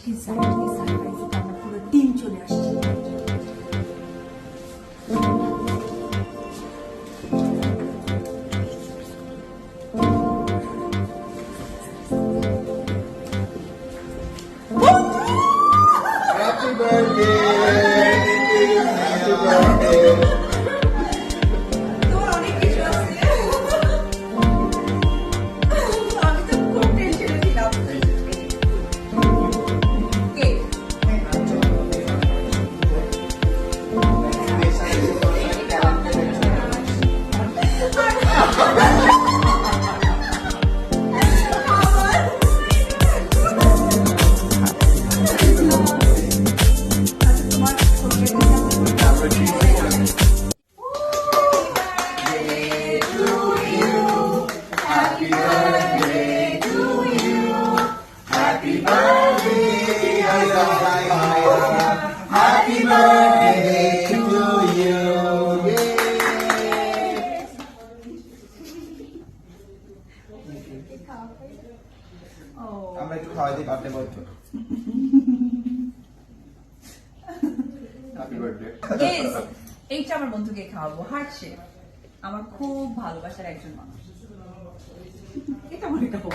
আজকে সারপ্রাইজটা আমরা পুরো টিম চলে আসছি। Happy birthday! Happy birthday! তোমার অনেক কিছু আছে। আমি তো খুব টেনশনে ছিলাম। Cake. Happy birthday to you. Happy birthday, Happy birthday to you. আমরা একটু খাওয়াই দিই বার্থডে বয় তো। Happy birthday. Yes, এইটা আমার বন্ধুকে খাওয়াবো, হার্ট শেপ। আমার খুব ভালোবাসার একজন মানুষ। এটা মনে খাবো।